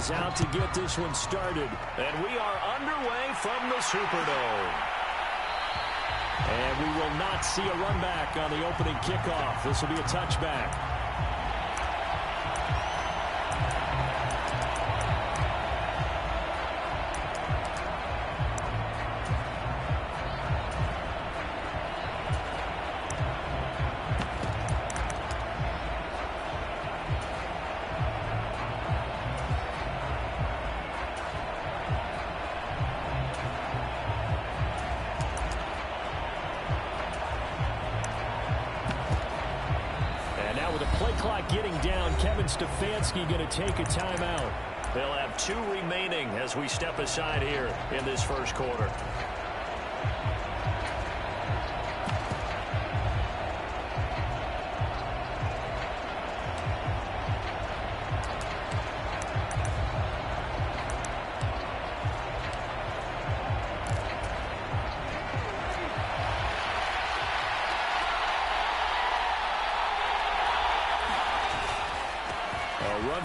is out to get this one started. And we are underway from the Superdome. And we will not see a run back on the opening kickoff. This will be a touchback. Getting down, Kevin Stefanski going to take a timeout. They'll have 2 remaining as we step aside here in this first quarter.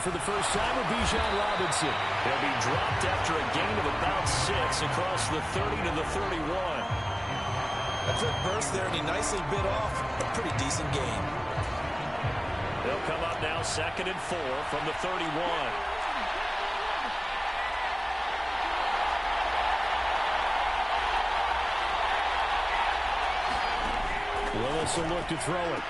For the first time with Bijan Robinson. He'll be dropped after a gain of about 6 across the 30 to the 31. A quick burst there, and he nicely bit off a pretty decent gain. They'll come up now 2nd and 4 from the 31. Willis will look to throw it.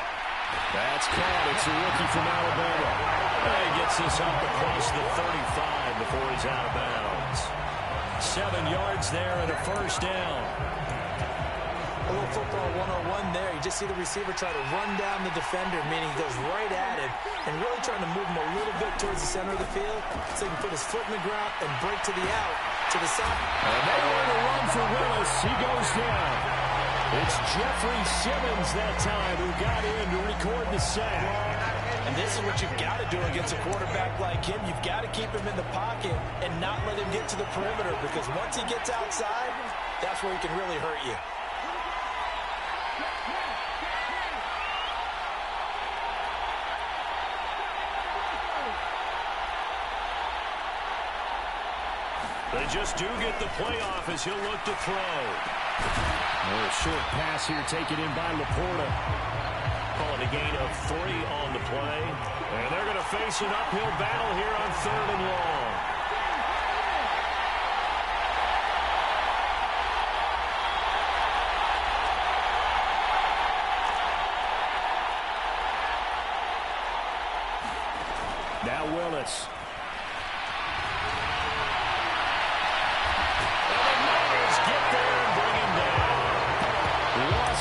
That's caught. It's a rookie from Alabama. He gets this up across the 35 before he's out of bounds. 7 yards there and a first down. A little football 101 there. You just see the receiver try to run down the defender, meaning he goes right at him and really trying to move him a little bit towards the center of the field so he can put his foot in the ground and break to the out, to the side. And they want to run for Willis. He goes down. It's Jeffrey Simmons that time who got in to record the sack. And this is what you've got to do against a quarterback like him. You've got to keep him in the pocket and not let him get to the perimeter, because once he gets outside, that's where he can really hurt you. They just do get the playoff as he'll look to throw. A short pass here taken in by Laporta. Call it a gain of 3 on the play. And they're going to face an uphill battle here on 3rd and long. Now Willis.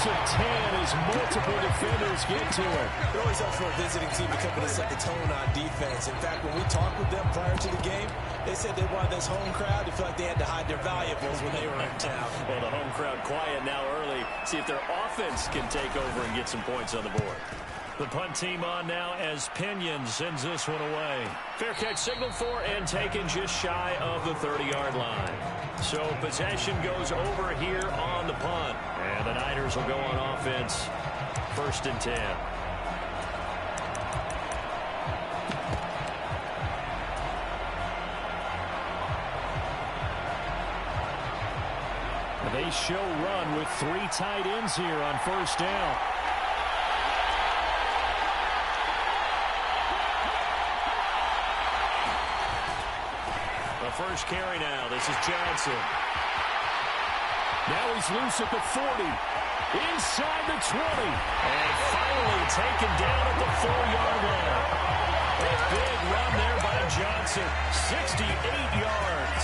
Of 10 as multiple defenders get to it. It always helps for a visiting team to come in and set the tone on defense. In fact, when we talked with them prior to the game, they said they wanted this home crowd to feel like they had to hide their valuables when they were in town. Well, the home crowd quiet now early. See if their offense can take over and get some points on the board. The punt team on now as Pinion sends this one away. Fair catch signaled for and taken just shy of the 30-yard line. So possession goes over here on the punt. And the Niners will go on offense. 1st and 10. They show run with 3 tight ends here on 1st down. First carry now. This is Johnson. Now he's loose at the 40. Inside the 20. And finally taken down at the 4-yard line. A big run there by Johnson. 68 yards.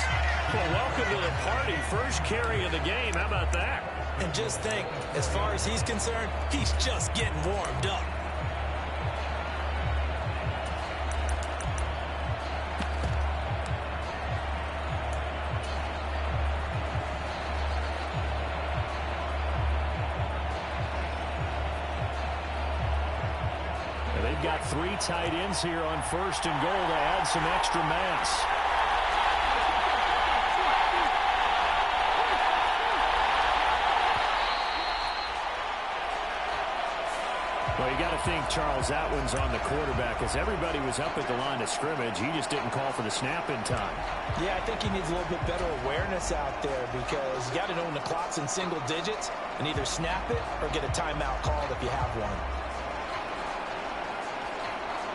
Well, welcome to the party. First carry of the game. How about that? And just think, as far as he's concerned, he's just getting warmed up. They've got 3 tight ends here on 1st and goal to add some extra mass. Well, you got to think, Charles, that one's on the quarterback, as everybody was up at the line of scrimmage. He just didn't call for the snap in time. Yeah, I think he needs a little bit better awareness out there, because you got to know when the clock's in single digits and either snap it or get a timeout called if you have one.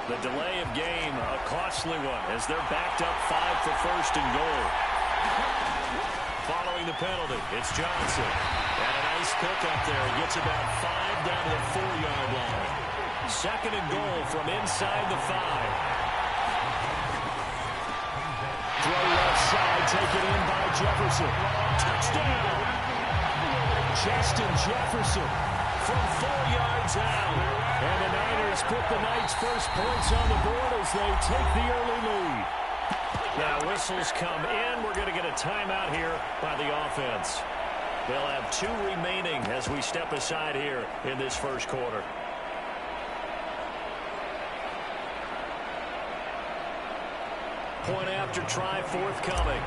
The delay of game, a costly one, as they're backed up 5 for first and goal. Following the penalty, it's Johnson. And a nice pick up there. He gets about 5 down to the 4-yard line. Second and goal from inside the 5. Throw left side, taken in by Jefferson. Touchdown! Justin Jefferson from 4 yards out. And the Niners put the Knights' first points on the board as they take the early lead. Now whistles come in. We're going to get a timeout here by the offense. They'll have 2 remaining as we step aside here in this first quarter. Point after try forthcoming.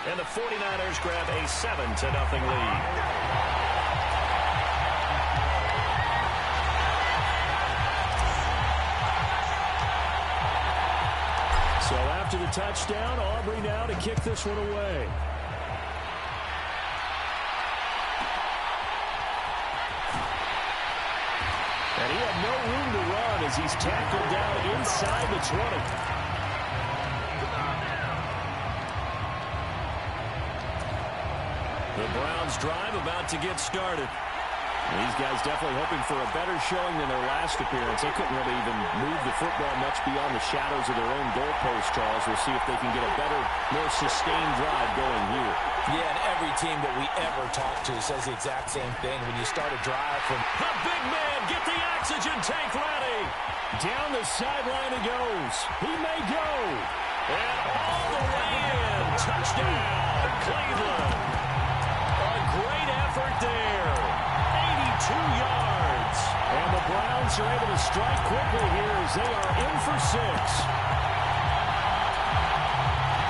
And the 49ers grab a 7-0 lead. So after the touchdown, Aubrey now to kick this one away. And he had no room to run as he's tackled down inside the 20. The Browns drive about to get started. These guys definitely hoping for a better showing than their last appearance. They couldn't really even move the football much beyond the shadows of their own goalpost, Charles. We'll see if they can get a better, more sustained drive going here. Yeah, and every team that we ever talk to says the exact same thing. When you start a drive from... The big man, get the oxygen tank ready. Down the sideline he goes. He may go. And all the way in. Touchdown, Cleveland. Great effort there. 82 yards. And the Browns are able to strike quickly here as they are in for 6.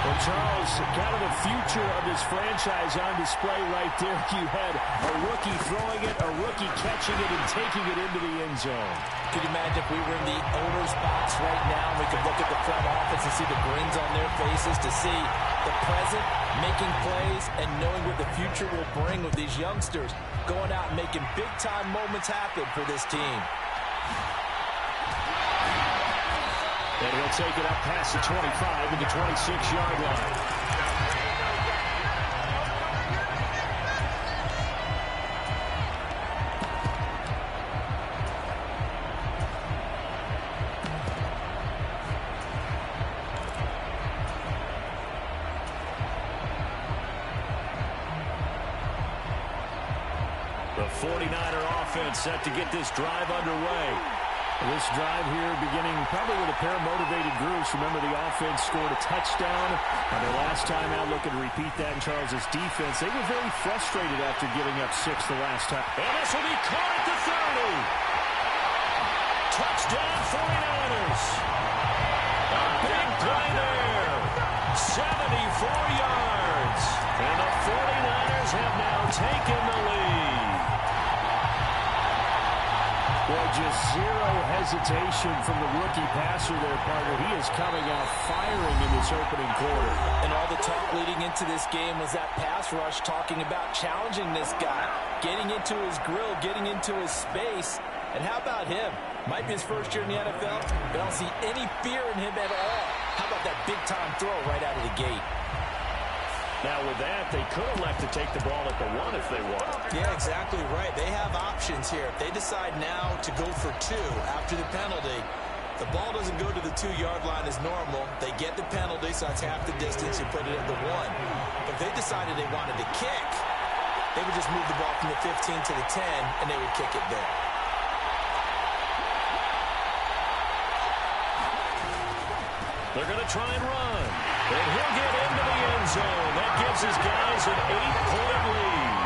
Well, Charles, kind of the future of this franchise on display right there. You had a rookie throwing it, a rookie catching it, and taking it into the end zone. Could you imagine if we were in the owner's box right now and we could look at the front office and see the grins on their faces, to see the present making plays and knowing what the future will bring with these youngsters going out and making big-time moments happen for this team. And he'll take it up past the 25 to the 26-yard line. The 49er offense set to get this drive underway. This drive here beginning probably with a pair of motivated groups. Remember, the offense scored a touchdown on their last time out. Looking to repeat that in Charles's defense. They were very frustrated after giving up 6 the last time. And this will be caught at the 30. Touchdown 49ers. A big play there. 74 yards. And the 49ers have now taken the lead. Boy, just zero hesitation from the rookie passer there, partner. He is coming out firing in this opening quarter. And all the talk leading into this game was that pass rush, talking about challenging this guy, getting into his grill, getting into his space. And how about him? Might be his first year in the NFL, but I don't see any fear in him at all. How about that big-time throw right out of the gate? Now, with that, they could elect to take the ball at the 1 if they want. Yeah, exactly right. They have options here. If they decide now to go for 2 after the penalty, the ball doesn't go to the 2-yard line as normal. They get the penalty, so that's half the distance. You put it at the 1. But if they decided they wanted to kick, they would just move the ball from the 15 to the 10, and they would kick it there. They're going to try and run. And he'll get into the end zone. That gives his guys an 8-point lead.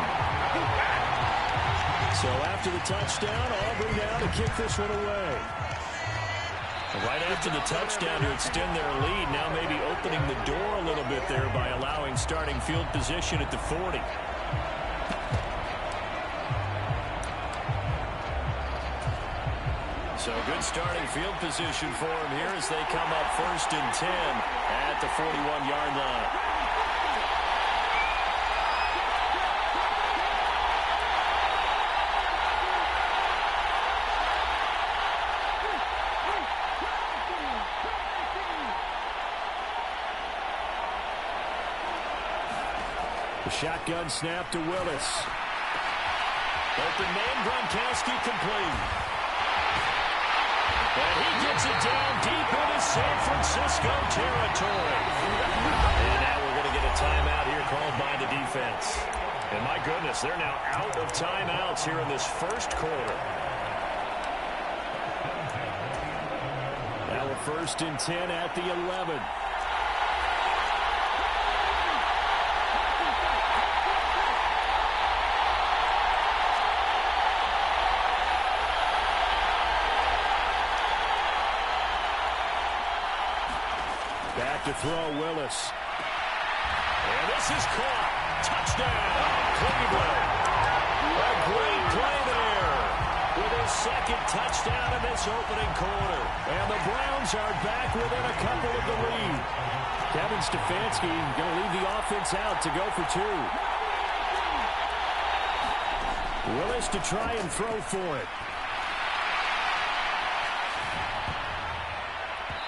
So after the touchdown, Auburn now to kick this one away. Right after the touchdown to extend their lead, now maybe opening the door a little bit there by allowing starting field position at the 40. So good starting field position for him here as they come up 1st and 10 at the 41-yard line. The shotgun snap to Willis. Open man, Gronkowski complete. And he gets it down deep into San Francisco territory. And now we're going to get a timeout here called by the defense. And my goodness, they're now out of timeouts here in this first quarter. Now a 1st and 10 at the 11. Back to throw, Willis. And this is caught. Touchdown, Cleveland. A great play there with his 2nd touchdown in this opening quarter. And the Browns are back within a couple of the lead. Kevin Stefanski going to leave the offense out to go for 2. Willis to try and throw for it.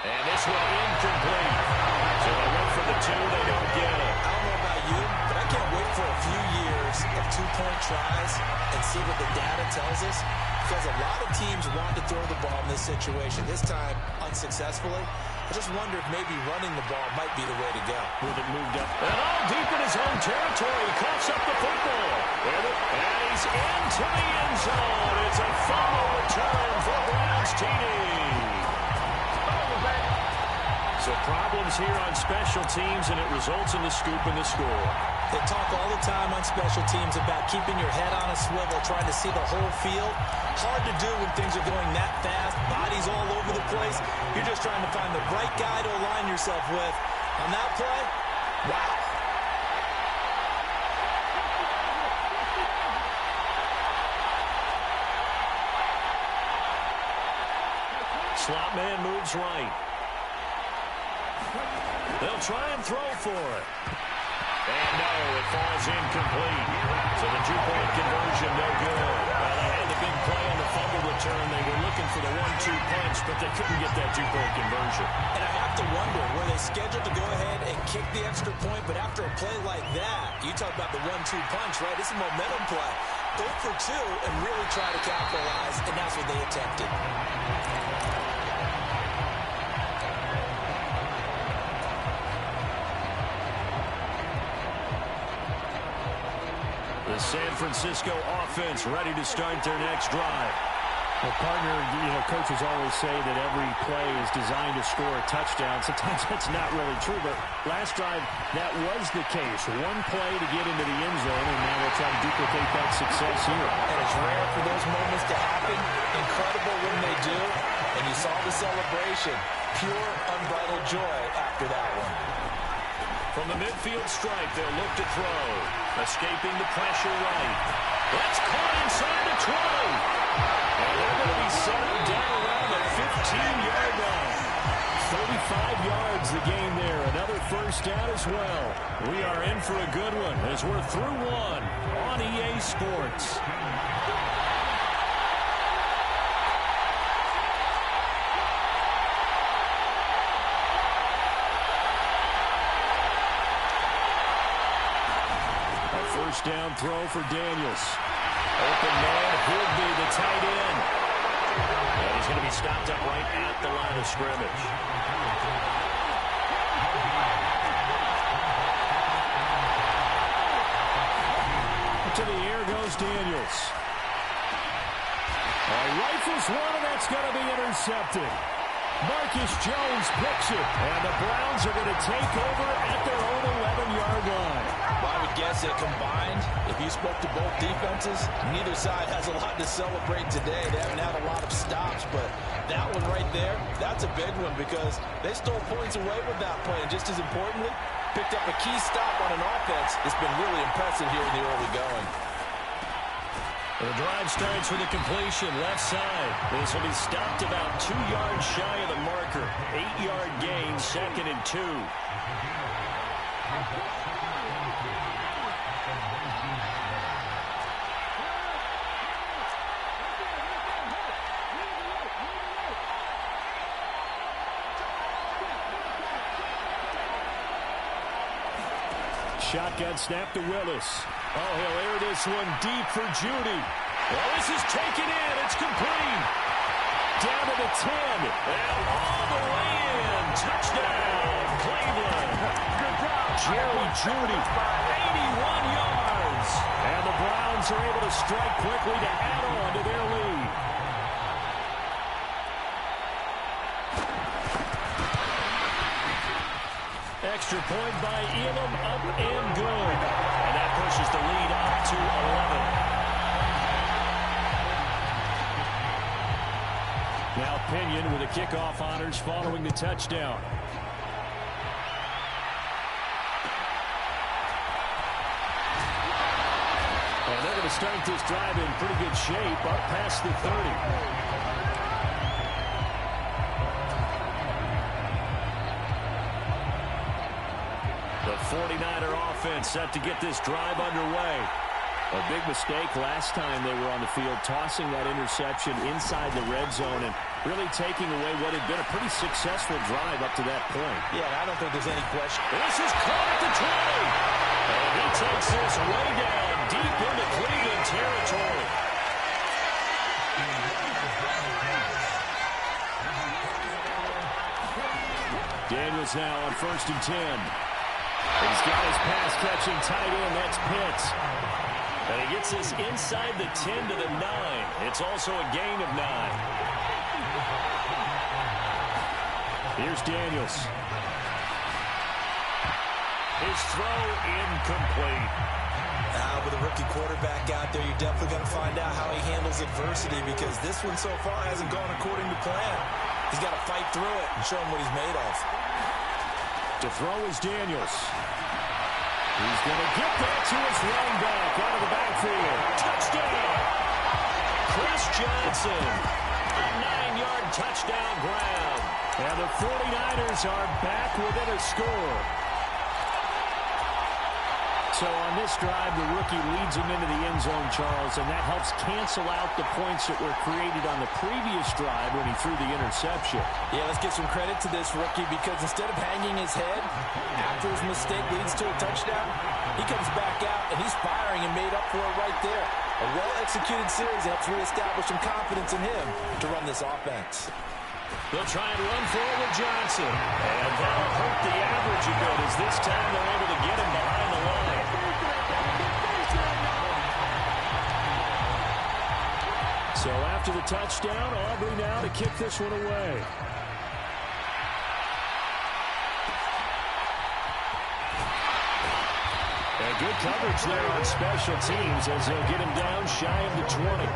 And this one incomplete. So they went for the 2, they don't get it. I don't know about you, but I can't wait for a few years of 2-point tries and see what the data tells us. Because a lot of teams want to throw the ball in this situation. This time, unsuccessfully. I just wonder if maybe running the ball might be the way to go. With it moved up. And all deep in his own territory. He coughs up the football. And he's into the end zone. It's a fumble return for Browns TD. So problems here on special teams, and it results in the scoop and the score. They talk all the time on special teams about keeping your head on a swivel, trying to see the whole field. Hard to do when things are going that fast, bodies all over the place. You're just trying to find the right guy to align yourself with. On that play, wow. Slot man moves right. They'll try and throw for it. And no, it falls incomplete. So the 2-point conversion, no good. Well, they had the big play on the fumble return. They were looking for the 1-2 punch, but they couldn't get that 2-point conversion. And I have to wonder, were they scheduled to go ahead and kick the extra point? But after a play like that, you talk about the 1-2 punch, right? It's a momentum play. Go for 2 and really try to capitalize, and that's what they attempted. The San Francisco offense ready to start their next drive. Well, partner, coaches always say that every play is designed to score a touchdown. Sometimes that's not really true, but last drive, that was the case. One play to get into the end zone, and now they'll try to duplicate that success here. And it's rare for those moments to happen. Incredible when they do. And you saw the celebration. Pure, unbridled joy after that one. From the midfield stripe, they'll look to throw. Escaping the pressure right. That's caught inside the 20. And they're going to be set up down around the 15-yard line. 35 yards the game there. Another first down as well. We are in for a good one as we're through one on EA Sports. First down throw for Daniels. Open man, Higby, the tight end. And he's going to be stopped up right at the line of scrimmage. To the air goes Daniels. Rifles one, and that's going to be intercepted. Marcus Jones picks it, and the Browns are going to take over at their own 11-yard line. Well, I would guess that combined, if you spoke to both defenses, neither side has a lot to celebrate today. They haven't had a lot of stops, but that one right there, that's a big one because they stole points away with that play. And just as importantly, picked up a key stop on an offense that's been really impressive here in the early going. The drive starts with a completion left side. This will be stopped about 2 yards shy of the marker. 8-yard gain, 2nd and 2. Shotgun snap to Willis. Oh, he'll air this one deep for Judy. Well, this is taken in. It's complete. Down to the 10. And all the way in. Touchdown, Cleveland. Jerry Judy, 81 yards. And the Browns are able to strike quickly to add on to their lead. Extra point by Elam, up and good. And that pushes the lead up to 11. Now Pinion with the kickoff honors following the touchdown. And they're going to start this drive in pretty good shape, up past the 30. The 49er offense set to get this drive underway. A big mistake last time they were on the field, tossing that interception inside the red zone and really taking away what had been a pretty successful drive up to that point. Yeah, I don't think there's any question. This is caught at the 20. And he takes this way down deep into Cleveland territory. Daniels now on 1st and 10. He's got his pass-catching tight end. That's Pitts. And he gets this inside the 10 to the 9. It's also a gain of 9. Here's Daniels. His throw incomplete. Now, with a rookie quarterback out there, you're definitely going to find out how he handles adversity because this one so far hasn't gone according to plan. He's got to fight through it and show him what he's made of. To throw is Daniels. He's going to get that to his running back out of the backfield. Touchdown! Chris Johnson. A 9-yard touchdown grab. And the 49ers are back within a score. So on this drive, the rookie leads him into the end zone, Charles, and that helps cancel out the points that were created on the previous drive when he threw the interception. Yeah, let's give some credit to this rookie because instead of hanging his head after his mistake leads to a touchdown, he comes back out and he's firing and made up for it right there. A well-executed series helps reestablish some confidence in him to run this offense. They'll try and run forward with Johnson. And that'll hurt the average a bit as this time they're able to get him behind the line. So after the touchdown, Aubrey now to kick this one away. And good coverage there on special teams as they'll get him down shy of the 20.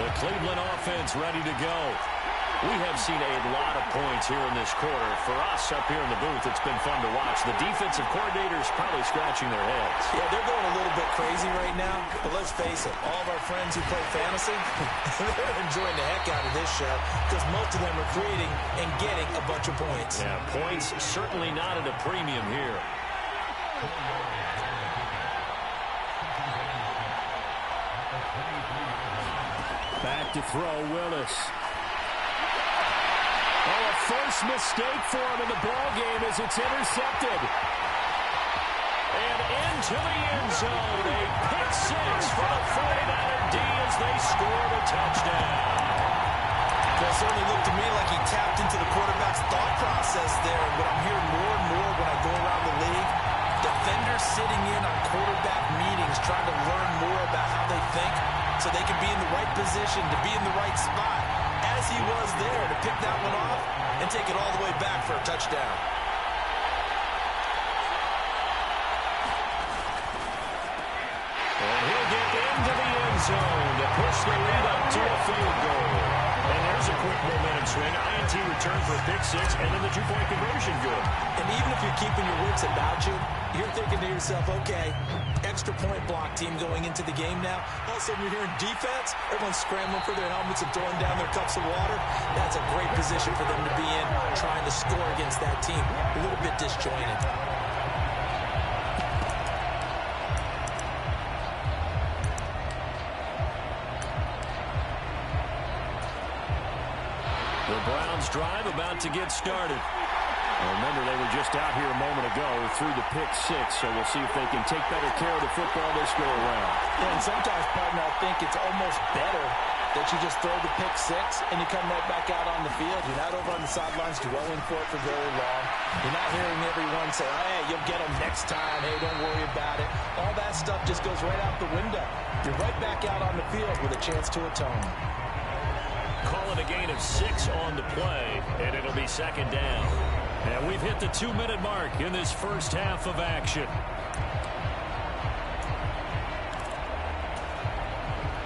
The Cleveland offense ready to go. We have seen a lot of points here in this quarter. For us up here in the booth, it's been fun to watch. The defensive coordinators probably scratching their heads. Yeah, they're going a little bit crazy right now. But let's face it, all of our friends who play fantasy, they're enjoying the heck out of this show because most of them are creating and getting a bunch of points. Yeah, points certainly not at a premium here. Back to throw, Willis. Oh, a first mistake for him in the ball game as it's intercepted. And into the end zone, a pick six for the 49er D as they score the touchdown. Well, it certainly looked to me like he tapped into the quarterback's thought process there. And what I'm hearing more and more when I go around the league, defenders they're sitting in on quarterback meetings trying to learn more about how they think so they can be in the right position to be in the right spot, as he was there to pick that one off and take it all the way back for a touchdown. And he'll get into the end zone to push the lead up to a field goal. And there's a quick momentum swing. INT return for a pick six, and then the two-point conversion good. And even if you're keeping your wits about you, you're thinking to yourself, okay, extra point block team going into the game now. All of a sudden you're hearing defense. Everyone's scrambling for their helmets and throwing down their cups of water. That's a great position for them to be in, trying to score against that team. A little bit disjointed. The Browns drive about to get started. Well, remember, they were just out here a moment ago through the pick six, so we'll see if they can take better care of the football this go around. And sometimes, partner, I think it's almost better that you just throw the pick six and you come right back out on the field. You're not over on the sidelines dwelling for it for very long. You're not hearing everyone say, hey, you'll get them next time. Hey, don't worry about it. All that stuff just goes right out the window. You're right back out on the field with a chance to atone. Call it a gain of 6 on the play, and it'll be second down. And we've hit the 2-minute mark in this first half of action.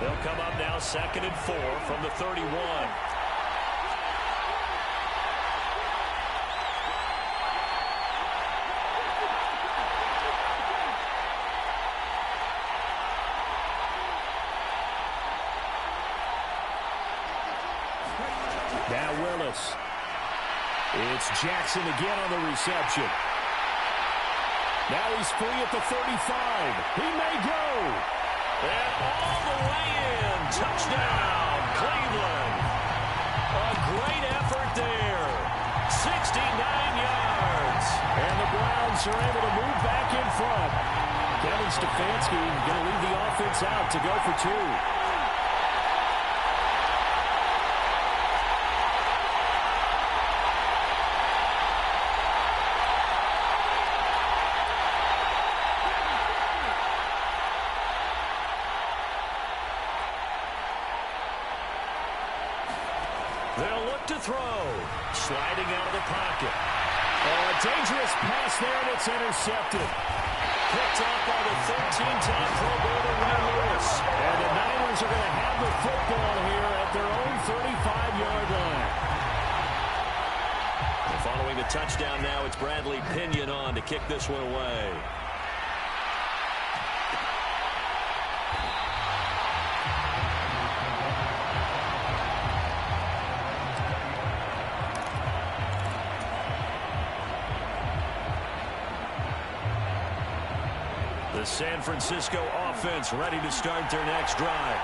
They'll come up now 2nd and 4 from the 31. Now Willis. It's Jackson again on the reception. Now he's free at the 35. He may go. And all the way in. Touchdown, Cleveland. A great effort there. 69 yards. And the Browns are able to move back in front. Kevin Stefanski going to leave the offense out to go for 2. They'll look to throw. Sliding out of the pocket. Oh, a dangerous pass there, and it's intercepted. Picked off by the 13-time Pro Bowler Ray Lewis. And the Niners are going to have the football here at their own 35-yard line. And following the touchdown now, it's Bradley Pinion on to kick this one away. The San Francisco offense ready to start their next drive.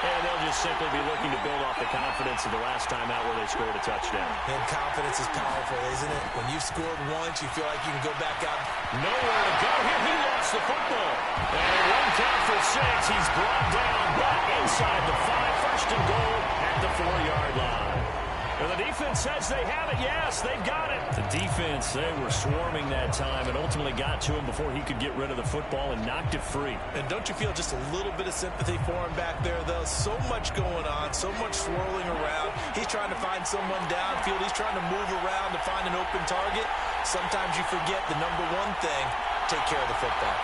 And they'll just simply be looking to build off the confidence of the last time out where they scored a touchdown. And confidence is powerful, isn't it? When you've scored once, you feel like you can go back out. Nowhere to go here. He lost the football. And one count for 6. He's brought down, but inside the 5. First and goal at the 4-yard line. And the defense says they have it. Yes, they've got it. The defense, they were swarming that time and ultimately got to him before he could get rid of the football and knocked it free. And don't you feel just a little bit of sympathy for him back there, though? So much going on, so much swirling around. He's trying to find someone downfield. He's trying to move around to find an open target. Sometimes you forget the number one thing, take care of the football.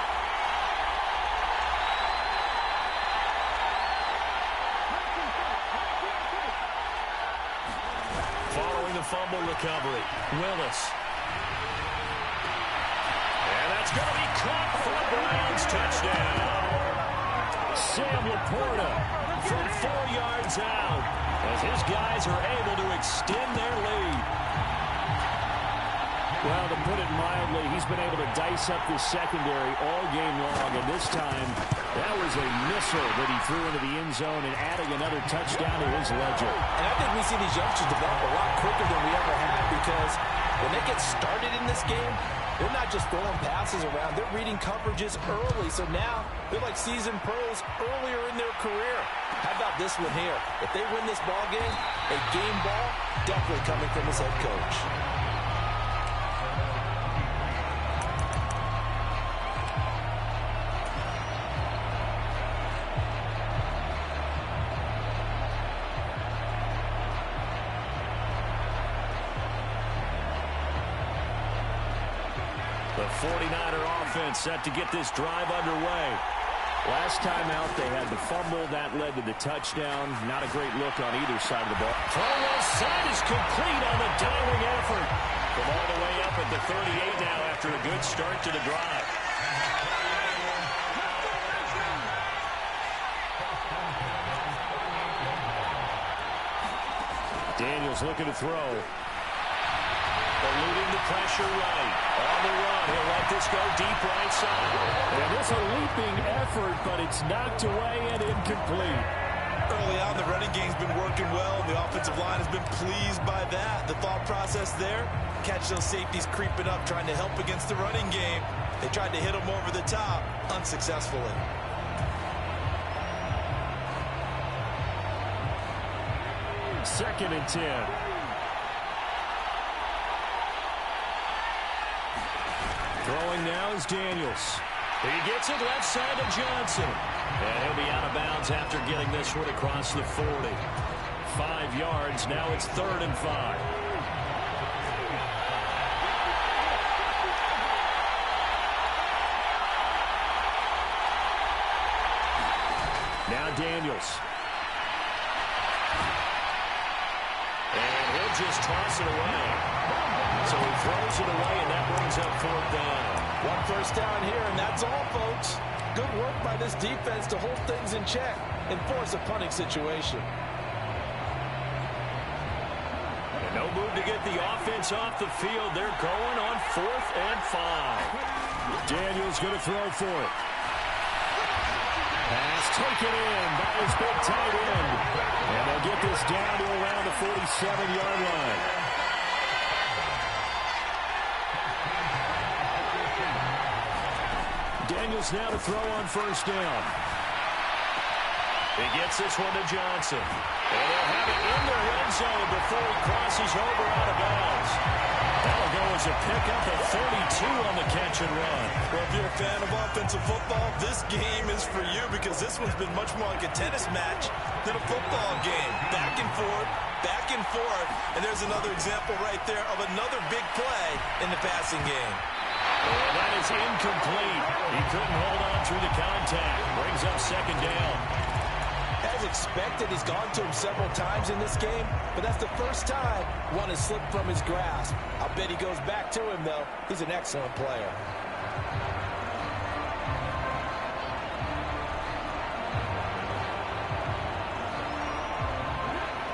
Following the fumble recovery, Willis. And that's going to be caught for the Browns. Touchdown. Sam Laporta from 4 yards out as his guys are able to extend their lead. Well, to put it mildly, he's been able to dice up this secondary all game long, and this time that was a missile that he threw into the end zone and adding another touchdown to his ledger. And I think we see these youngsters develop a lot quicker than we ever have, because when they get started in this game, they're not just throwing passes around. They're reading coverages early, so now they're like seasoned pros earlier in their career. How about this one here? If they win this ball game, a game ball definitely coming from his head coach. The 49er offense set to get this drive underway. Last time out, they had the fumble. That led to the touchdown. Not a great look on either side of the ball. Throw left side is complete on the diving effort. From all the way up at the 38 now after a good start to the drive. Daniels looking to throw. Eluding the pressure right. On the run. He'll let this go deep right side. And it's a leaping effort, but it's knocked away and incomplete. Early on, the running game's been working well. The offensive line has been pleased by that. The thought process there, catch those safeties creeping up, trying to help against the running game. They tried to hit them over the top, unsuccessfully. Second and 10. Throwing now is Daniels. He gets it left side to Johnson. And he'll be out of bounds after getting this one across the 40. 5 yards. Now it's 3rd and 5. Now Daniels. And he'll just toss it away. So he throws it away, and that brings up 4th down. 1 first down here, and that's all, folks. Good work by this defense to hold things in check and force a punting situation. And no move to get the offense off the field. They're going on 4th and 5. Daniels going to throw for it. Pass taken in by his big tight end. And they'll get this down to around the 47-yard line. Daniels now to throw on 1st down. He gets this one to Johnson. And they'll have it in the red zone before he crosses over out of bounds. That'll go as a pickup of 32 on the catch and run. Well, if you're a fan of offensive football, this game is for you because this one's been much more like a tennis match than a football game. Back and forth, and there's another example right there of another big play in the passing game. And that is incomplete. He couldn't hold on through the contact. Brings up 2nd down. As expected, he's gone to him several times in this game, but that's the first time one has slipped from his grasp. I'll bet he goes back to him, though. He's an excellent player.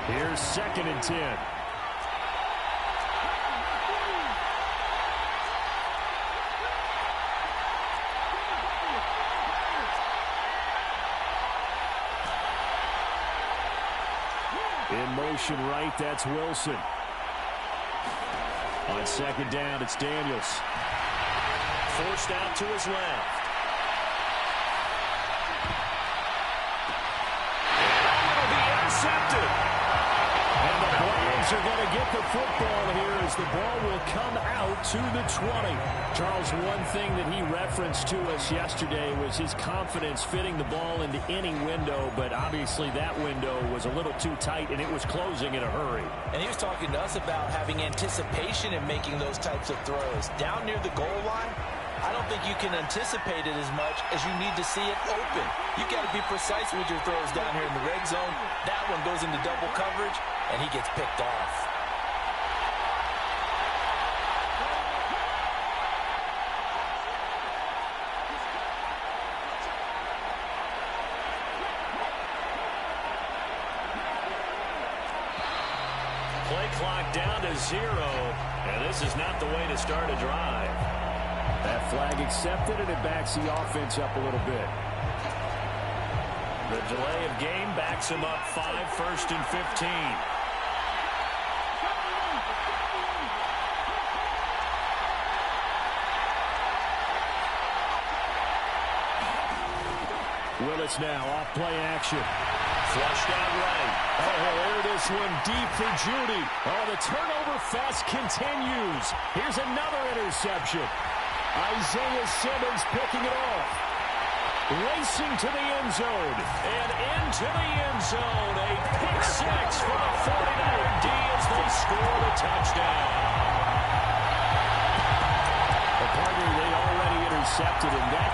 Here's 2nd and 10. In motion right, that's Wilson. On 2nd down, it's Daniels. Forced out to his left. And it'll be intercepted. And the Browns are going to get the football here as the ball will come out to the 20. Charles, one thing that he referenced to us yesterday was his confidence fitting the ball into any window, but obviously that window was a little too tight, and it was closing in a hurry. And he was talking to us about having anticipation in making those types of throws. Down near the goal line, I don't think you can anticipate it as much as you need to see it open. You got to be precise with your throws down here in the red zone. That one goes into double coverage, and he gets picked off. Play clock down to 0, and this is not the way to start a drive. That flag accepted, and it backs the offense up a little bit. The delay of game backs him up 5, 1st and 15. Willis now off play action. Flushed out right. Oh, he'll air this one deep for Judy. Oh, the turnover fest continues. Here's another interception. Isaiah Simmons picking it off. Racing to the end zone. And into the end zone. A pick 6 for the 49er D as they score the touchdown. A partner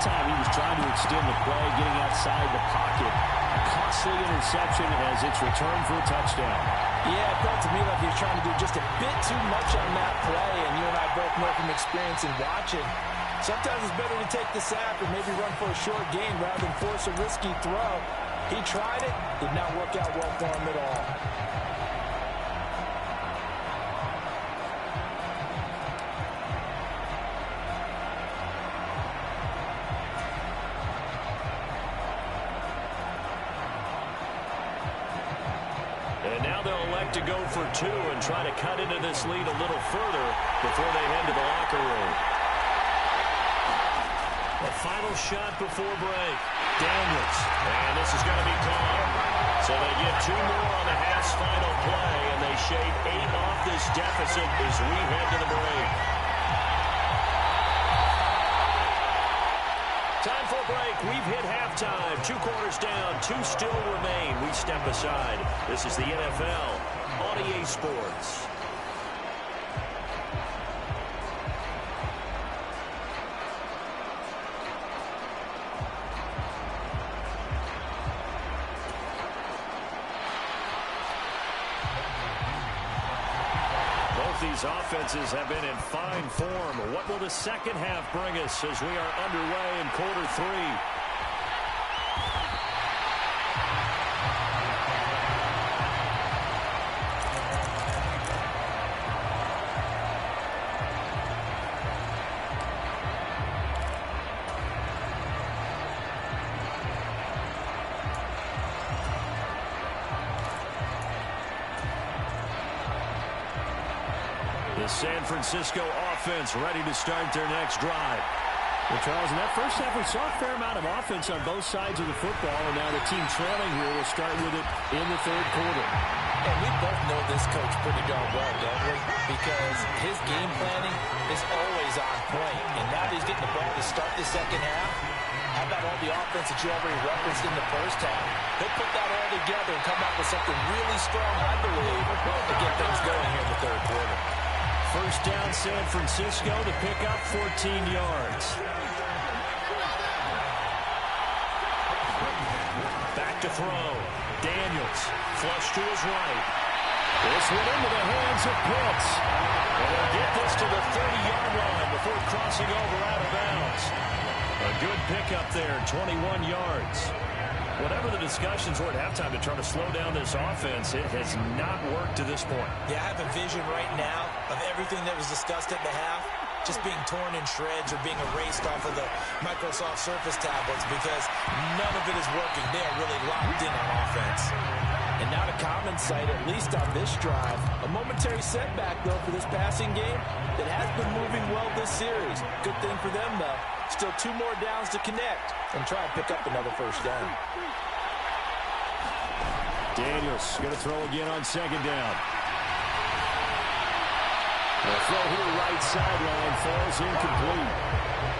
time, he was trying to extend the play, getting outside the pocket. A costly interception as it's returned for a touchdown. Yeah, it felt to me like he was trying to do just a bit too much on that play, and you and I both know from experience in watching. Sometimes it's better to take the sack or maybe run for a short gain rather than force a risky throw. He tried it, did not work out well for him at all. And now they'll elect to go for two and try to cut into this lead a little further before they head to the locker room. A final shot before break. Daniels. And this is going to be called. So they get two more on the half's final play, and they shave 8 off this deficit as we head to the break. Time for a break. We've hit halftime. 2 quarters down. 2 still remain. We step aside. This is the NFL on EA Sports. These offenses have been in fine form. What will the second half bring us as we are underway in quarter 3? The San Francisco offense ready to start their next drive. Well, Charles, in that first half, we saw a fair amount of offense on both sides of the football, and now the team trailing here will start with it in the third quarter. And we both know this coach pretty darn well, don't we? Because his game planning is always on point. And now that he's getting the ball to start the second half, how about all the offense that you already referenced in the first half? He'll put that all together and come up with something really strong, I believe, to get things going here in the third quarter. First down, San Francisco, to pick up 14 yards. Back to throw. Daniels, flush to his right. This one into the hands of Pitts. And they'll get this to the 30-yard line before crossing over out of bounds. A good pickup there, 21 yards. Whatever the discussions were at halftime to try to slow down this offense, it has not worked to this point. Yeah, I have a vision right now of everything that was discussed at the half just being torn in shreds or being erased off of the Microsoft Surface tablets because none of it is working. They are really locked in on offense. And now to common sight, at least on this drive, a momentary setback, though, for this passing game that has been moving well this series. Good thing for them, though. Still 2 more downs to connect and try and pick up another first down. Daniels going to throw again on second down. The throw here right sideline falls incomplete.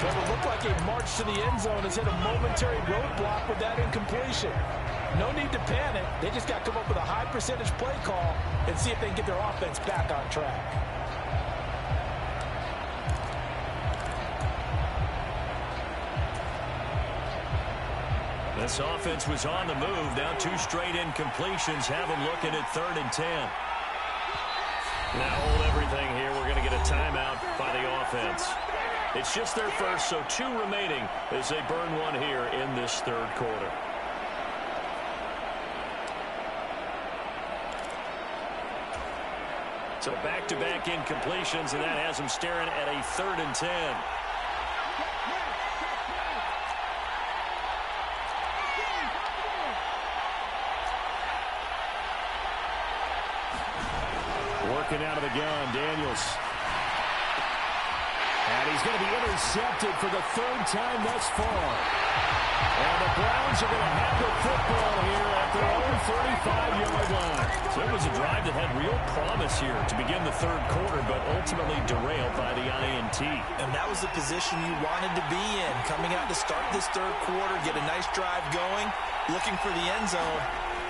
But it looked like a march to the end zone has hit a momentary roadblock with that incompletion. No need to panic. They just got to come up with a high percentage play call and see if they can get their offense back on track. This offense was on the move. Now 2 straight incompletions have them looking at 3rd and 10. Now hold everything here. We're going to get a timeout by the offense. It's just their first, so 2 remaining as they burn one here in this third quarter. So back-to-back incompletions, and that has them staring at a 3rd and 10. Working out of the gun, Daniels. And he's going to be intercepted for the 3rd time thus far. And the Browns are going to have the football here at their own 35-yard line. So it was a drive that had real promise here to begin the third quarter, but ultimately derailed by the INT. And that was the position you wanted to be in. Coming out to start this third quarter, get a nice drive going, looking for the end zone.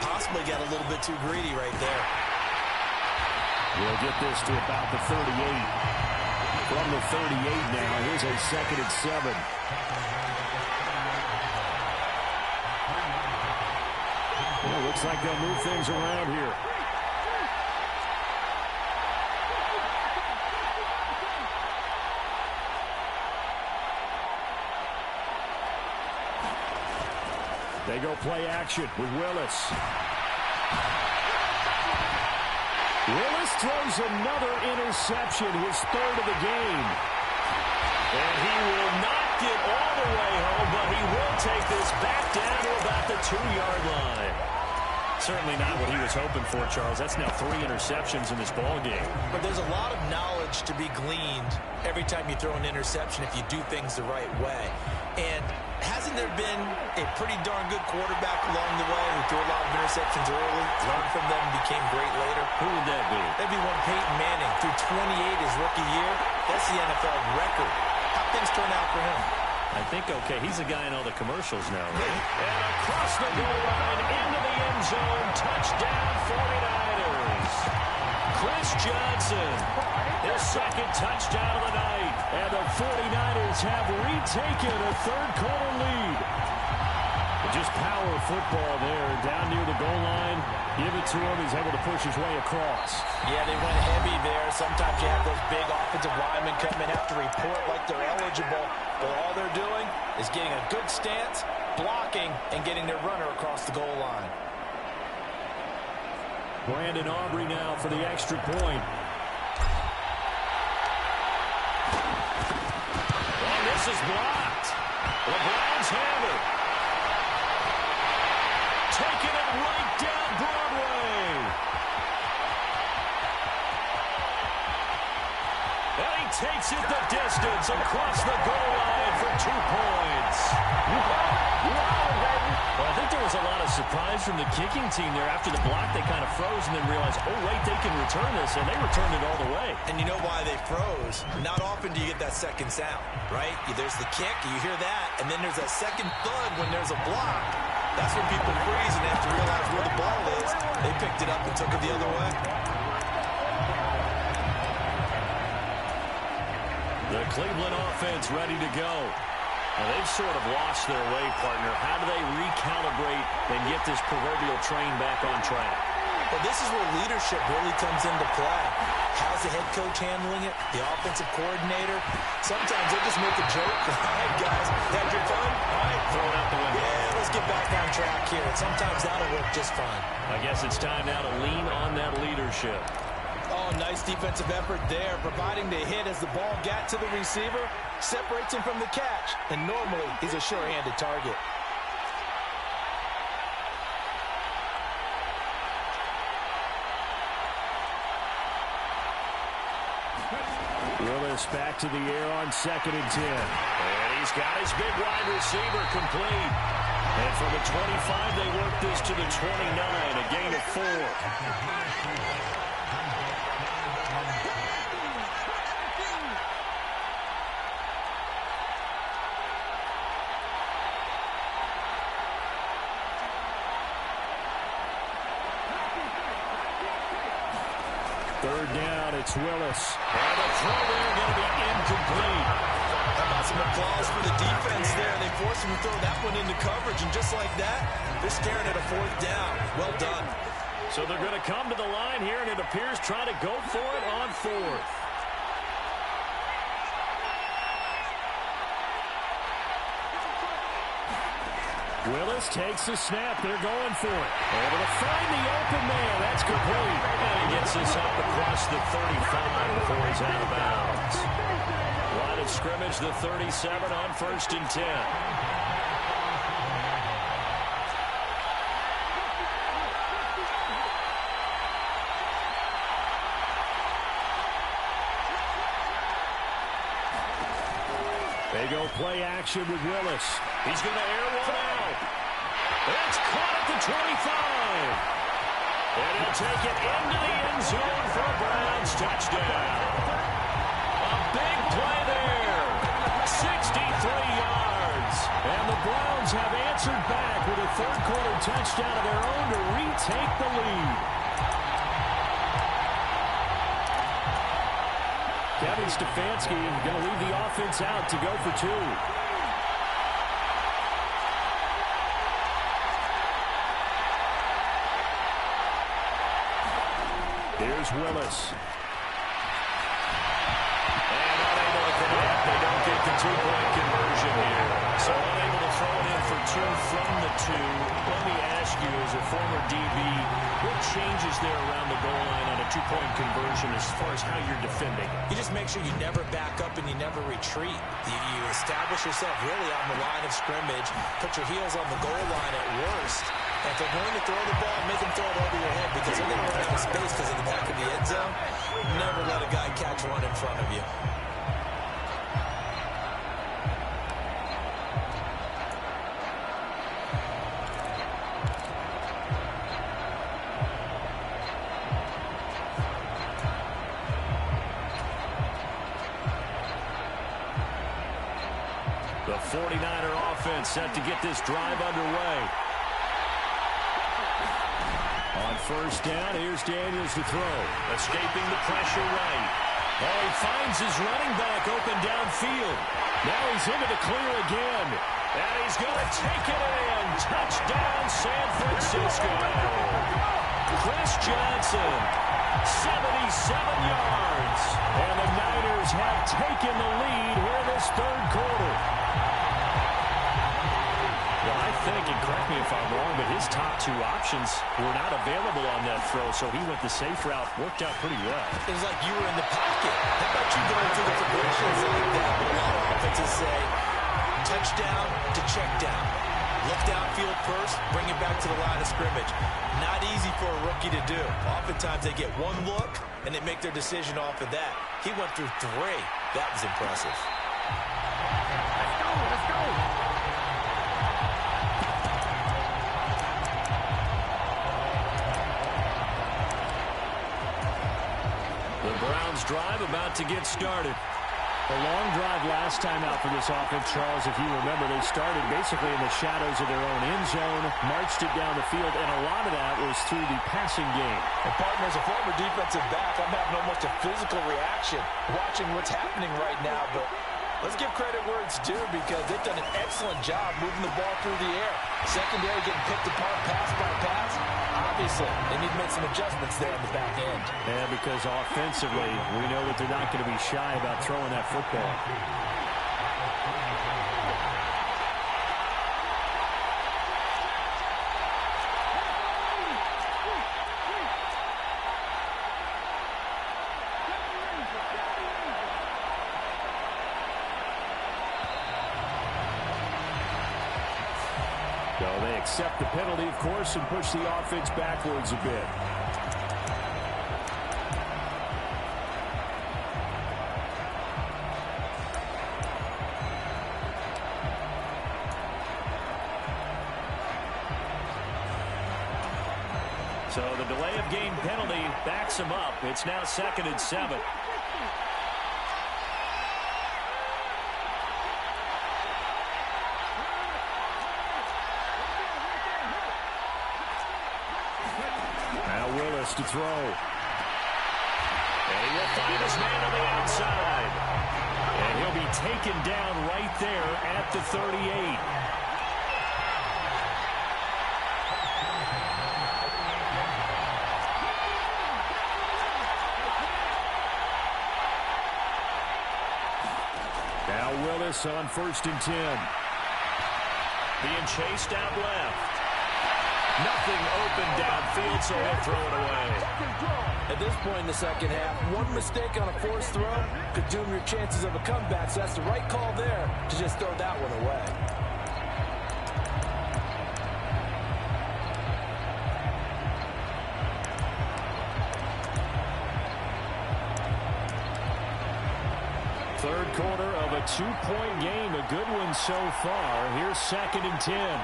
Possibly got a little bit too greedy right there. We'll get this to about the 38. from the 38 now. Here's a 2nd and 7. Well, looks like they'll move things around here. They go play action with Willis. Willis throws another interception, his 3rd of the game. And he will not get all the way home, but he will take this back down to about the 2-yard line. Certainly not what he was hoping for, Charles. That's now 3 interceptions in this ball game. But there's a lot of knowledge to be gleaned every time you throw an interception if you do things the right way. And hasn't there been a pretty darn good quarterback along the way who threw a lot of interceptions early, learned from them, and became great later? Who would that be? That'd be one Peyton Manning. Threw 28 his rookie year. That's the NFL record. How things turn out for him? I think, okay, he's the guy in all the commercials now, right? And across the goal line, into the end zone, touchdown 49ers. Chris Johnson, his 2nd touchdown of the night. And the 49ers have retaken a 3rd-quarter lead. Just power football there, down near the goal line. Give it to him. He's able to push his way across. Yeah, they went heavy there. Sometimes you have those big offensive linemen come in, have to report like they're eligible. But all they're doing is getting a good stance, blocking, and getting their runner across the goal line. Brandon Aubrey now for the extra point. And this is blocked. The Browns have it. Taking it right down Broadway. And he takes it the distance across the goal line for 2 points. Well, I think there was a lot of surprise from the kicking team there. After the block, they kind of froze and then realized, oh, wait, they can return this, and they returned it all the way. And you know why they froze? Not often do you get that second sound, right? There's the kick, you hear that, and then there's that second thud when there's a block. That's when people freeze and they have to realize where the ball is. They picked it up and took it the other way. The Cleveland offense ready to go. Now, they've sort of lost their way, partner. How do they recalibrate and get this proverbial train back on track? Well, this is where leadership really comes into play. How's the head coach handling it? The offensive coordinator? Sometimes they just make a joke. All right, guys, had your fun? All right, Throw it out the window. yeah, let's get back on track here. And sometimes that'll work just fine. I guess it's time now to lean on that leadership. Oh, nice defensive effort there, providing the hit as the ball got to the receiver, separates him from the catch, and normally he's a sure-handed target. Willis back to the air on 2nd and 10. And he's got his big wide receiver complete. And from the 25, they work this to the 29, a gain of 4. Third down, it's Willis. And the throw there going to be incomplete. How about some applause for the defense there? They forced him to throw that one into coverage, and just like that, they're staring at a 4th down. Well done. So they're going to come to the line here, and it appears trying to go for it on 4th. Willis takes the snap. They're going for it. Able to find the open man. That's complete. And he gets this up across the 35 before he's out of bounds. Line of scrimmage, the 37 on 1st and 10. They go play action with Willis. He's going to air one out. It's caught at the 25. And he'll take it into the end zone for a Browns touchdown. A big play there. 63 yards. And the Browns have answered back with a 3rd-quarter touchdown of their own to retake the lead. Kevin, Kevin Stefanski going to leave the offense out to go for two. Here's Willis. And unable to connect. They don't get the two-point conversion here. So unable to throw it in for two from the two. Let me ask you, as a former DB, what changes there around the goal line on a two-point conversion as far as how you're defending? You just make sure you never back up and you never retreat. You establish yourself really on the line of scrimmage, put your heels on the goal line at worst. And if they're going to throw the ball, make them throw it over your head because they're going to run out of space because of the back of the end zone. Never let a guy catch one in front of you. The 49er offense set to get this drive underway. On first down, here's Daniels to throw. Escaping the pressure right. Oh, he finds his running back open downfield. Now he's into the clear again. And he's going to take it in. Touchdown, San Francisco. Chris Johnson, 77 yards. And the Niners have taken the lead here in this third quarter. Well, I think, and correct me if I'm wrong, but his top two options were not available on that throw, so he went the safe route. Worked out pretty well. It was like you were in the pocket. How about you going through the progressions like that? A lot of offenses say touchdown to check down. Look downfield first, bring it back to the line of scrimmage. Not easy for a rookie to do. Oftentimes they get one look, and they make their decision off of that. He went through three. That was impressive. Let's go, let's go. The Browns drive about to get started. A long drive last time out for this offense, Charles. If you remember, they started basically in the shadows of their own end zone, marched it down the field, and a lot of that was through the passing game. And partner, as a former defensive back, I'm having almost a physical reaction watching what's happening right now. But let's give credit where it's due because they've done an excellent job moving the ball through the air. Secondary getting picked apart pass by pass. Obviously, they need to make some adjustments there on the back end. Yeah, because offensively, we know that they're not going to be shy about throwing that football. So they accept the penalty, of course, and push the offense backwards a bit. So the delay of game penalty backs him up. It's now 2nd and 7. To throw. And he will find his man on the outside. And he'll be taken down right there at the 38. Now Willis on 1st and 10. Being chased out left. Nothing open downfield, so he'll throw it away. At this point in the second half, one mistake on a forced throw could doom your chances of a comeback, so that's the right call there to just throw that one away. Third quarter of a 2-point game, a good one so far. Here's 2nd and 10.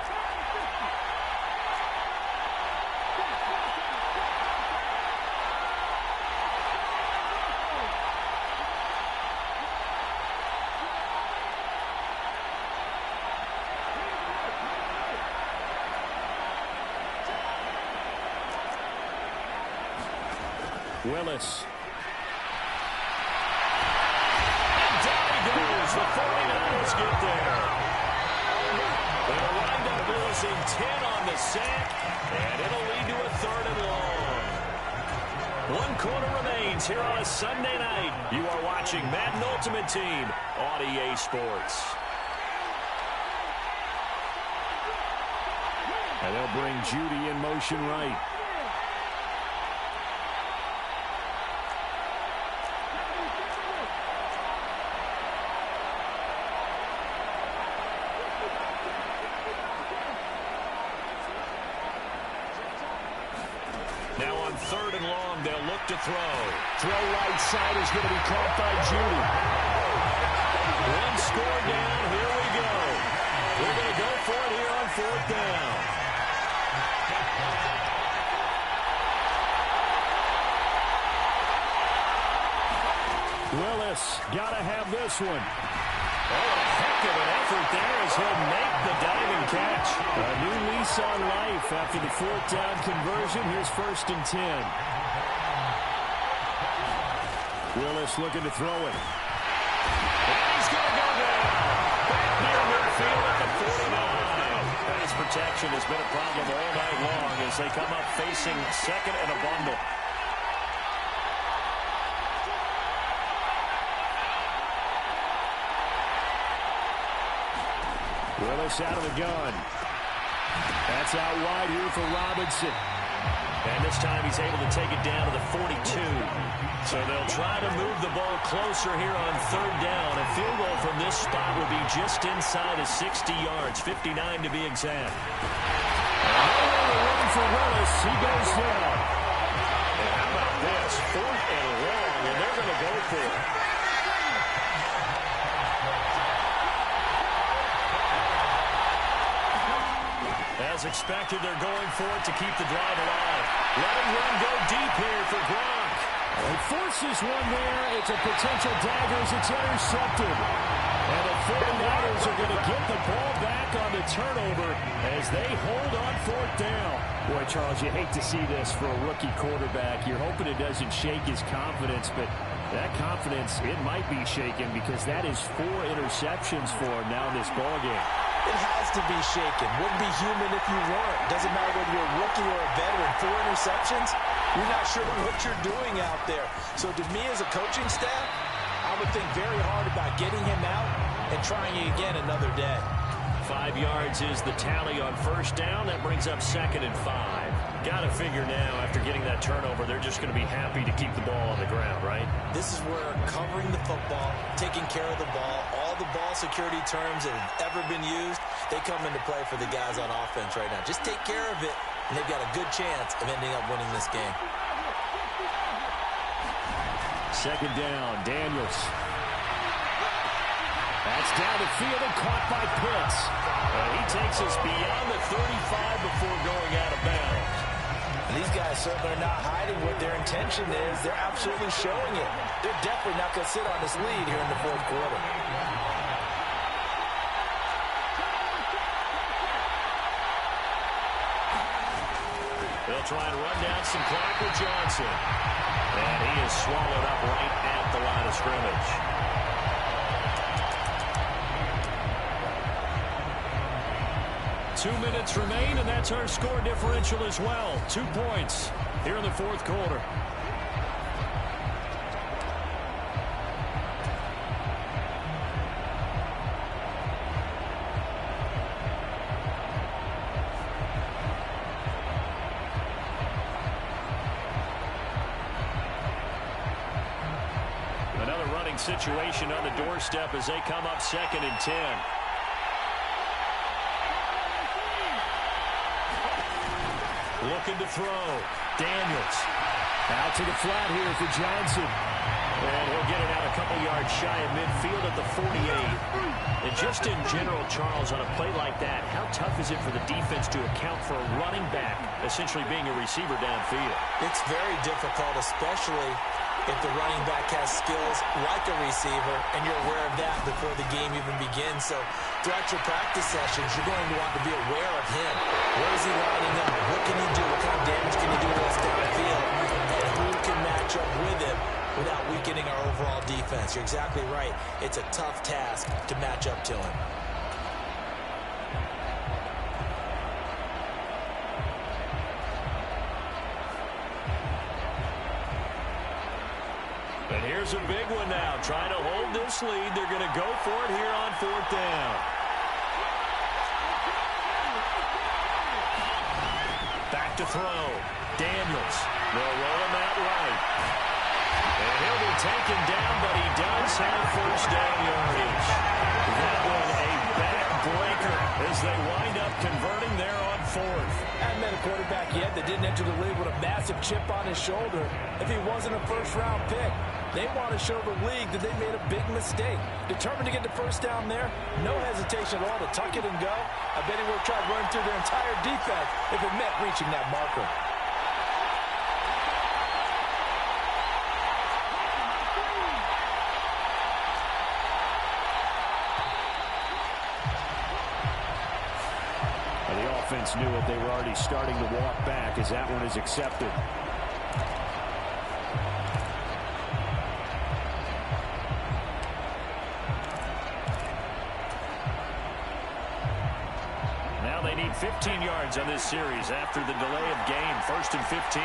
Willis. almost get there. They'll wind up losing 10 on the sack, and it'll lead to a 3rd and long. 1 quarter remains here on a Sunday night. You are watching Madden Ultimate Team on EA Sports. And they'll bring Judy in motion right. Now on 3rd and long, they'll look to throw. Throw right side is going to be caught by Judy. 1 score down. Here we go. We're going to go for it here on 4th down. Willis got to have this one. Oh, a heck of an effort there as he'll make the diving catch. A new lease on life after the 4th down conversion. Here's 1st and 10. Willis looking to throw it. And he's going to go down. Back near midfield at the 49. Pass protection has been a problem all night long as they come up facing 2nd and a bundle. Willis out of the gun. That's out wide here for Robinson. And this time he's able to take it down to the 42. So they'll try to move the ball closer here on 3rd down. A field goal from this spot would be just inside of 60 yards, 59 to be exact. Nowhere to run for Willis. He goes down. And how about this? 4th and long, and they're going to go for it. As expected, they're going for it to keep the drive alive. Let him run go deep here for Gronk. He forces one there. It's a potential dagger as it's intercepted. And the 49ers are going to get the ball back on the turnover as they hold on 4th down. Boy, Charles, you hate to see this for a rookie quarterback. You're hoping it doesn't shake his confidence, but that confidence, it might be shaken because that is 4 interceptions for him now in this ballgame. It has to be shaken. Wouldn't be human if you weren't. Doesn't matter whether you're a rookie or a veteran. 4 interceptions, you're not sure what you're doing out there. So to me as a coaching staff, I would think very hard about getting him out and trying again another day. 5 yards is the tally on 1st down. That brings up 2nd and 5. Got to figure now, after getting that turnover, they're just going to be happy to keep the ball on the ground, right? This is where covering the football, taking care of the ball, all the ball security terms that have ever been used, they come into play for the guys on offense right now. Just take care of it, and they've got a good chance of ending up winning this game. 2nd down, Daniels. That's down the field and caught by Pitts. And he takes us beyond the 35 before going out of bounds. And these guys certainly are not hiding what their intention is. They're absolutely showing it. They're definitely not going to sit on this lead here in the 4th quarter. They'll try and run down some clock with Johnson. And he is swallowed up right at the line of scrimmage. Two minutes remain, and that's our score differential as well. 2 points here in the 4th quarter. Another running situation on the doorstep as they come up 2nd and 10. Looking to throw. Daniels. Out to the flat here for Johnson. And he'll get it out a couple yards shy of midfield at the 48. And just in general, Charles, on a play like that, how tough is it for the defense to account for a running back essentially being a receiver downfield? It's very difficult, especially if the running back has skills like a receiver, and you're aware of that before the game even begins. So throughout your practice sessions, you're going to want to be aware of him. Where is he lining up? What can he do? What kind of damage can he do to us downfield? And who can match up with him without weakening our overall defense? You're exactly right. It's a tough task to match up to him. Here's a big one now. Trying to hold this lead. They're going to go for it here on 4th down. Back to throw. Daniels will roll him out right. And he'll be taken down, but he does have 1st down yardage. That one a backbreaker as they wind up converting there on 4th. Haven't met a quarterback yet that didn't enter the league with a massive chip on his shoulder if he wasn't a first-round pick. They want to show the league that they made a big mistake. Determined to get the 1st down there, no hesitation at all to tuck it and go. I bet he would have tried running through their entire defense if it meant reaching that marker. Offense knew it. They were already starting to walk back as that one is accepted. Now they need 15 yards on this series after the delay of game. 1st and 15.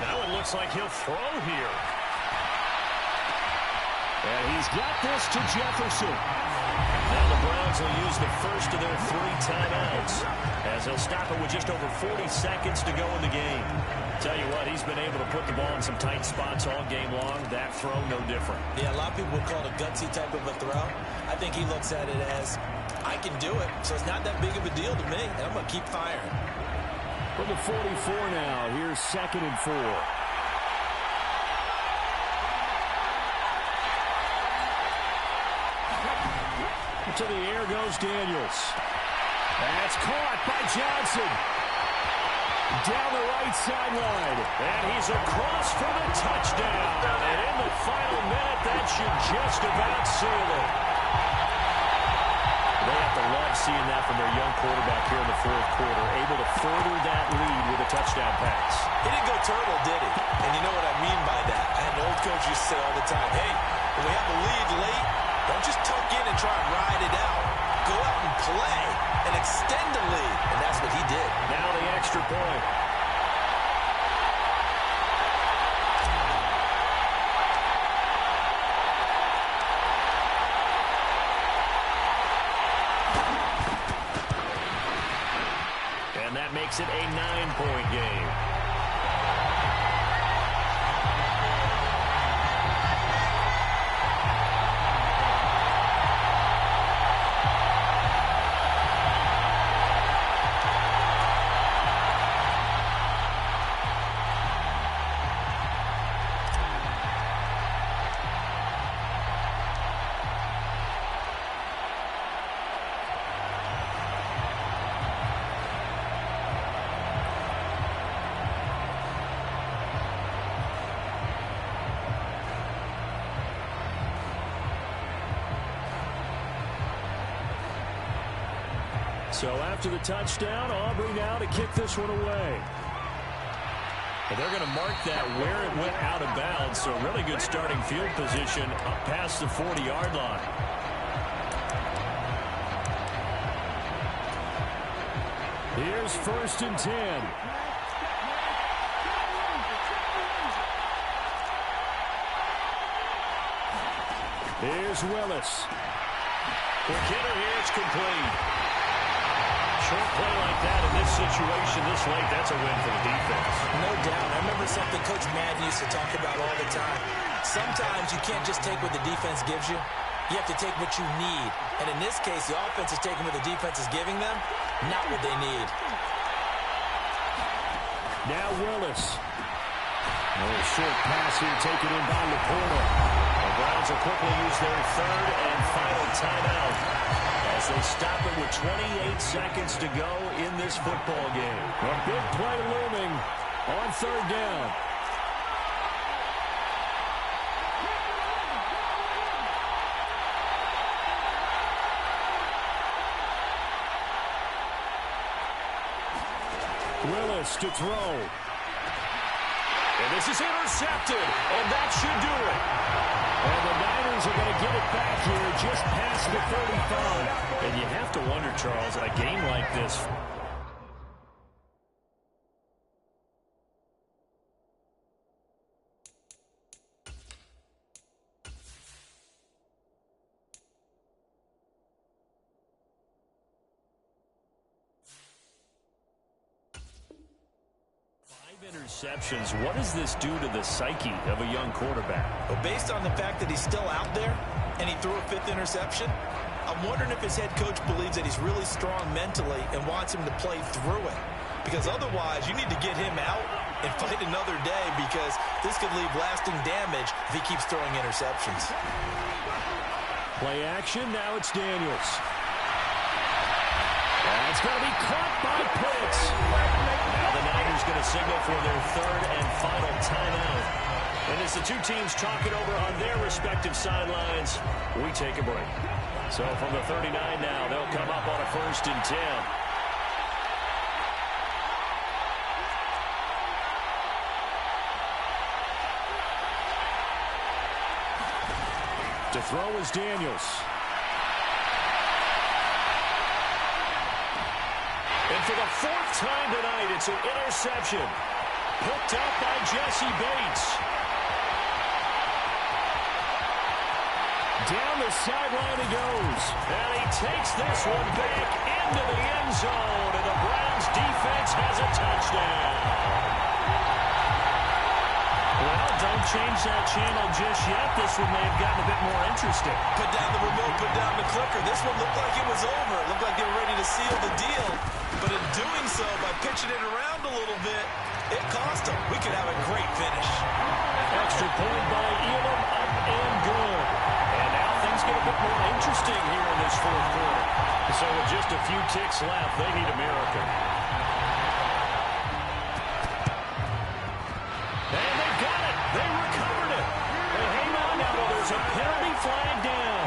Now it looks like he'll throw here. And he's got this to Jefferson. Now the Browns will use the first of their 3 timeouts as they'll stop it with just over 40 seconds to go in the game. Tell you what, he's been able to put the ball in some tight spots all game long. That throw, no different. Yeah, a lot of people would call it a gutsy type of a throw. I think he looks at it as, I can do it, so it's not that big of a deal to me, and I'm going to keep firing. From the 44 now, here's 2nd and 4. To the air goes Daniels. That's caught by Johnson. Down the right sideline. And he's across for the touchdown. And in the final minute, that should just about seal it. They have to love seeing that from their young quarterback here in the 4th quarter. Able to further that lead with a touchdown pass. He didn't go turtle, did he? And you know what I mean by that. I had an old coach used to say all the time, hey, when we have a lead late, don't just tuck in and try and ride it out. Go out and play and extend the lead. And that's what he did. Now the extra point. And that makes it a 9-point game. So after the touchdown, Aubrey now to kick this one away. And they're going to mark that where it went out of bounds. So really good starting field position up past the 40-yard line. Here's 1st and 10. Here's Willis. Quick hitter here, it's complete. Short play like that in this situation this late, that's a win for the defense. No doubt. I remember something Coach Madden used to talk about all the time. Sometimes you can't just take what the defense gives you. You have to take what you need. And in this case, the offense is taking what the defense is giving them, not what they need. Now Willis. A short pass here taken in by Laporta. The Browns will quickly use their 3rd and final timeout as they stop it with 28 seconds to go in this football game. A big play looming on 3rd down. Willis to throw. And this is intercepted, and that should do it. And the Niners are going to get it back here just past the 35. And you have to wonder, Charles, a game like this, Interceptions. What does this do to the psyche of a young quarterback? Well, based on the fact that he's still out there and he threw a 5th interception, I'm wondering if his head coach believes that he's really strong mentally and wants him to play through it. Because otherwise, you need to get him out and fight another day, because this could leave lasting damage if he keeps throwing interceptions. Play action. Now it's Daniels. That's going to be caught by Pitts. Now the Niners going to signal for their 3rd and final timeout. And as the two teams talk it over on their respective sidelines, we take a break. So from the 39 now, they'll come up on a 1st and 10. To throw is Daniels. And for the 4th time tonight, it's an interception. Picked up by Jesse Bates. Down the sideline he goes. And he takes this one back into the end zone. And the Browns defense has a touchdown. Well, don't change that channel just yet. This one may have gotten a bit more interesting. Put down the remote, put down the clicker. This one looked like it was over. It looked like they were ready to seal the deal. But in doing so, by pitching it around a little bit, it cost them. We could have a great finish. Extra point by Elam, up and good. And now things get a bit more interesting here in this 4th quarter. So with just a few ticks left, they need a miracle. And they got it. They recovered it. They hang on now. There's a penalty flag down.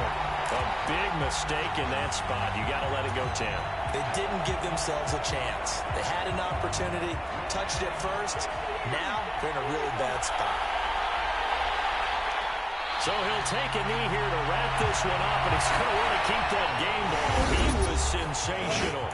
A big mistake in that spot. You got to let it go, Tam. They didn't give themselves a chance. They had an opportunity, touched it first. Now they're in a really bad spot. So he'll take a knee here to wrap this one up, and he's going to want to keep that game ball. He was sensational.